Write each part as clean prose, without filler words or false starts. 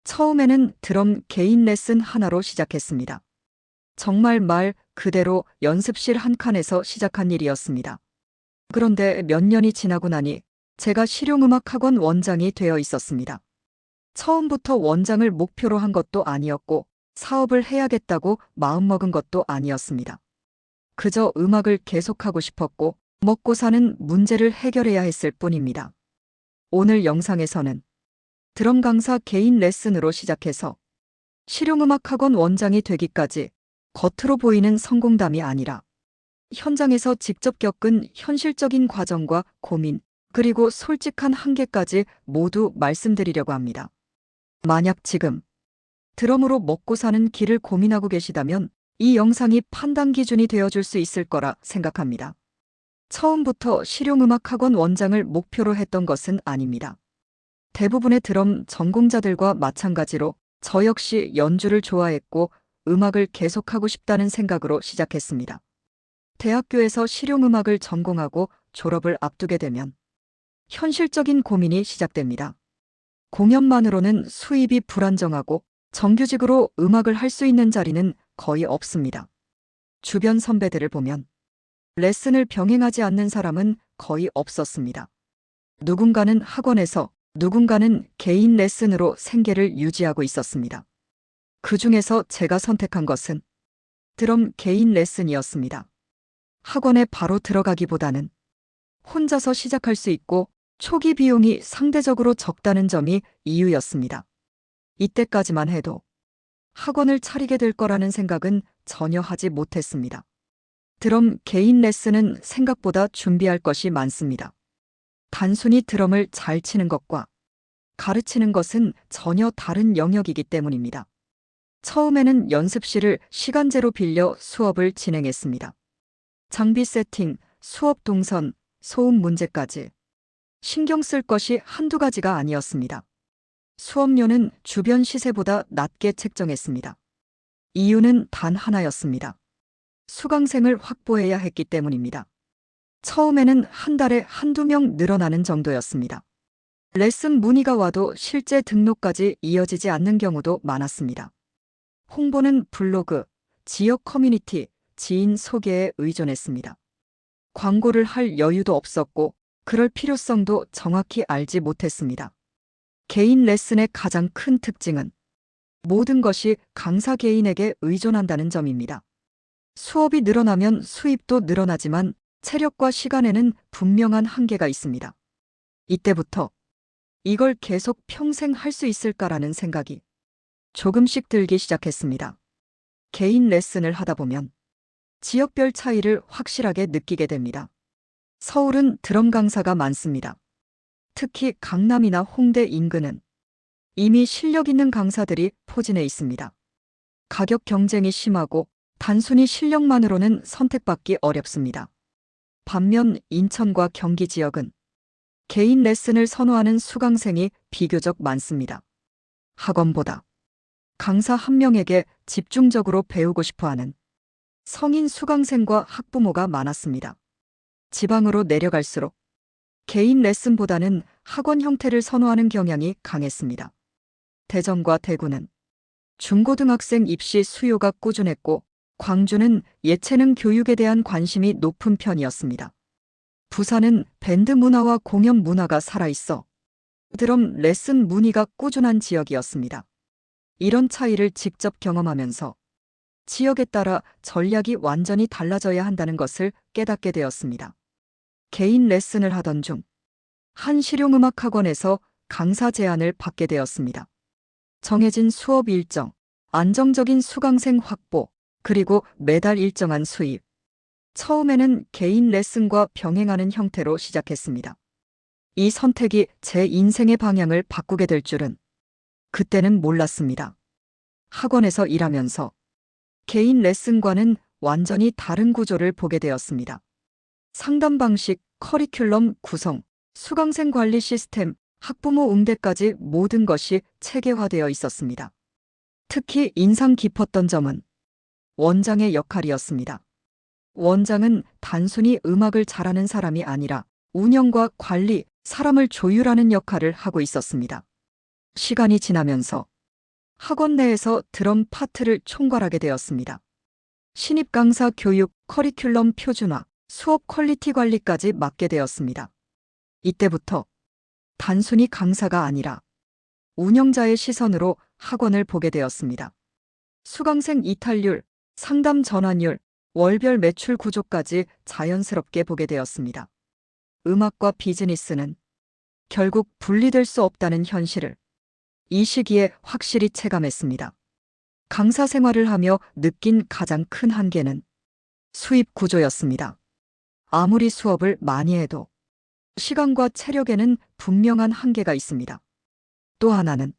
처음에는 드럼 개인 레슨 하나로 시작했습니다. 정말 말 그대로 연습실 한 칸에서 시작한 일이었습니다. 그런데 몇 년이 지나고 나니 제가 실용음악학원 원장이 되어 있었습니다. 처음부터 원장을 목표로 한 것도 아니었고 사업을 해야겠다고 마음먹은 것도 아니었습니다. 그저 음악을 계속하고 싶었고 먹고 사는 문제를 해결해야 했을 뿐입니다. 오늘 영상에서는 드럼 강사 개인 레슨으로 시작해서 실용음악학원 원장이 되기까지 겉으로 보이는 성공담이 아니라 현장에서 직접 겪은 현실적인 과정과 고민, 그리고 솔직한 한계까지 모두 말씀드리려고 합니다. 만약 지금 드럼으로 먹고 사는 길을 고민하고 계시다면 이 영상이 판단 기준이 되어줄 수 있을 거라 생각합니다. 처음부터 실용음악학원 원장을 목표로 했던 것은 아닙니다. 대부분의 드럼 전공자들과 마찬가지로 저 역시 연주를 좋아했고 음악을 계속하고 싶다는 생각으로 시작했습니다. 대학교에서 실용음악을 전공하고 졸업을 앞두게 되면 현실적인 고민이 시작됩니다. 공연만으로는 수입이 불안정하고 정규직으로 음악을 할 수 있는 자리는 거의 없습니다. 주변 선배들을 보면 레슨을 병행하지 않는 사람은 거의 없었습니다. 누군가는 학원에서, 누군가는 개인 레슨으로 생계를 유지하고 있었습니다. 그 중에서 제가 선택한 것은 드럼 개인 레슨이었습니다. 학원에 바로 들어가기보다는 혼자서 시작할 수 있고 초기 비용이 상대적으로 적다는 점이 이유였습니다. 이때까지만 해도 학원을 차리게 될 거라는 생각은 전혀 하지 못했습니다. 드럼 개인 레슨은 생각보다 준비할 것이 많습니다. 단순히 드럼을 잘 치는 것과 가르치는 것은 전혀 다른 영역이기 때문입니다. 처음에는 연습실을 시간제로 빌려 수업을 진행했습니다. 장비 세팅, 수업 동선, 소음 문제까지 신경 쓸 것이 한두 가지가 아니었습니다. 수업료는 주변 시세보다 낮게 책정했습니다. 이유는 단 하나였습니다. 수강생을 확보해야 했기 때문입니다. 처음에는 한 달에 한두 명 늘어나는 정도였습니다. 레슨 문의가 와도 실제 등록까지 이어지지 않는 경우도 많았습니다. 홍보는 블로그, 지역 커뮤니티, 지인 소개에 의존했습니다. 광고를 할 여유도 없었고 그럴 필요성도 정확히 알지 못했습니다. 개인 레슨의 가장 큰 특징은 모든 것이 강사 개인에게 의존한다는 점입니다. 수업이 늘어나면 수입도 늘어나지만 체력과 시간에는 분명한 한계가 있습니다. 이때부터 이걸 계속 평생 할 수 있을까라는 생각이 조금씩 들기 시작했습니다. 개인 레슨을 하다 보면 지역별 차이를 확실하게 느끼게 됩니다. 서울은 드럼 강사가 많습니다. 특히 강남이나 홍대 인근은 이미 실력 있는 강사들이 포진해 있습니다. 가격 경쟁이 심하고 단순히 실력만으로는 선택받기 어렵습니다. 반면 인천과 경기 지역은 개인 레슨을 선호하는 수강생이 비교적 많습니다. 학원보다 강사 한 명에게 집중적으로 배우고 싶어하는 성인 수강생과 학부모가 많았습니다. 지방으로 내려갈수록 개인 레슨보다는 학원 형태를 선호하는 경향이 강했습니다. 대전과 대구는 중고등학생 입시 수요가 꾸준했고 광주는 예체능 교육에 대한 관심이 높은 편이었습니다. 부산은 밴드 문화와 공연 문화가 살아있어 드럼 레슨 문의가 꾸준한 지역이었습니다. 이런 차이를 직접 경험하면서 지역에 따라 전략이 완전히 달라져야 한다는 것을 깨닫게 되었습니다. 개인 레슨을 하던 중 한 실용음악학원에서 강사 제안을 받게 되었습니다. 정해진 수업 일정, 안정적인 수강생 확보, 그리고 매달 일정한 수입. 처음에는 개인 레슨과 병행하는 형태로 시작했습니다. 이 선택이 제 인생의 방향을 바꾸게 될 줄은 그때는 몰랐습니다. 학원에서 일하면서 개인 레슨과는 완전히 다른 구조를 보게 되었습니다. 상담 방식, 커리큘럼 구성, 수강생 관리 시스템, 학부모 응대까지 모든 것이 체계화되어 있었습니다. 특히 인상 깊었던 점은 원장의 역할이었습니다. 원장은 단순히 음악을 잘하는 사람이 아니라 운영과 관리, 사람을 조율하는 역할을 하고 있었습니다. 시간이 지나면서 학원 내에서 드럼 파트를 총괄하게 되었습니다. 신입 강사 교육, 커리큘럼 표준화, 수업 퀄리티 관리까지 맡게 되었습니다. 이때부터 단순히 강사가 아니라 운영자의 시선으로 학원을 보게 되었습니다. 수강생 이탈률, 상담 전환율, 월별 매출 구조까지 자연스럽게 보게 되었습니다. 음악과 비즈니스는 결국 분리될 수 없다는 현실을 이 시기에 확실히 체감했습니다. 강사 생활을 하며 느낀 가장 큰 한계는 수입 구조였습니다. 아무리 수업을 많이 해도 시간과 체력에는 분명한 한계가 있습니다. 또 하나는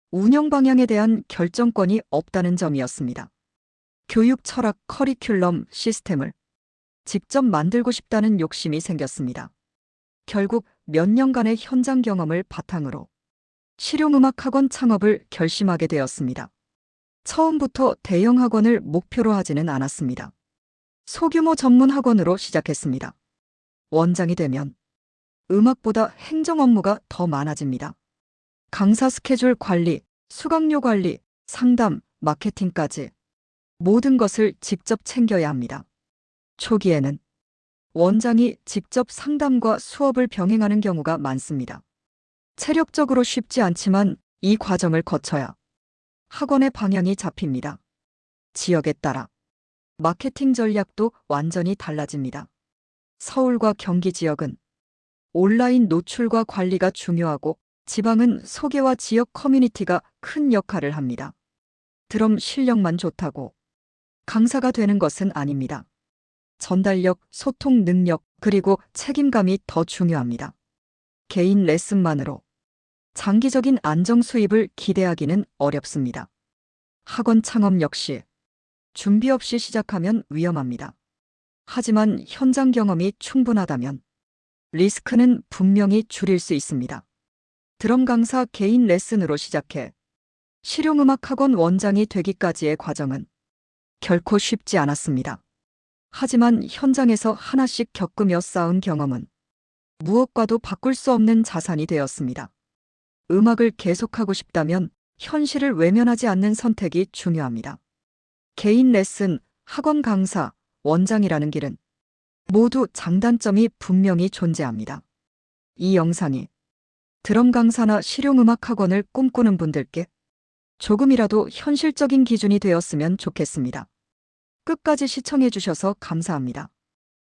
운영 방향에 대한 결정권이 없다는 점이었습니다. 교육 철학, 커리큘럼, 시스템을 직접 만들고 싶다는 욕심이 생겼습니다. 결국 몇 년간의 현장 경험을 바탕으로 실용음악학원 창업을 결심하게 되었습니다. 처음부터 대형 학원을 목표로 하지는 않았습니다. 소규모 전문 학원으로 시작했습니다. 원장이 되면 음악보다 행정 업무가 더 많아집니다. 강사 스케줄 관리, 수강료 관리, 상담, 마케팅까지 모든 것을 직접 챙겨야 합니다. 초기에는 원장이 직접 상담과 수업을 병행하는 경우가 많습니다. 체력적으로 쉽지 않지만 이 과정을 거쳐야 학원의 방향이 잡힙니다. 지역에 따라 마케팅 전략도 완전히 달라집니다. 서울과 경기 지역은 온라인 노출과 관리가 중요하고 지방은 소개와 지역 커뮤니티가 큰 역할을 합니다. 드럼 실력만 좋다고 강사가 되는 것은 아닙니다. 전달력, 소통 능력, 그리고 책임감이 더 중요합니다. 개인 레슨만으로 장기적인 안정 수입을 기대하기는 어렵습니다. 학원 창업 역시 준비 없이 시작하면 위험합니다. 하지만 현장 경험이 충분하다면 리스크는 분명히 줄일 수 있습니다. 드럼 강사 개인 레슨으로 시작해 실용음악학원 원장이 되기까지의 과정은 결코 쉽지 않았습니다. 하지만 현장에서 하나씩 겪으며 쌓은 경험은 무엇과도 바꿀 수 없는 자산이 되었습니다. 음악을 계속하고 싶다면 현실을 외면하지 않는 선택이 중요합니다. 개인 레슨, 학원 강사, 원장이라는 길은 모두 장단점이 분명히 존재합니다. 이 영상이 드럼 강사나 실용음악 학원을 꿈꾸는 분들께 조금이라도 현실적인 기준이 되었으면 좋겠습니다. 끝까지 시청해 주셔서 감사합니다.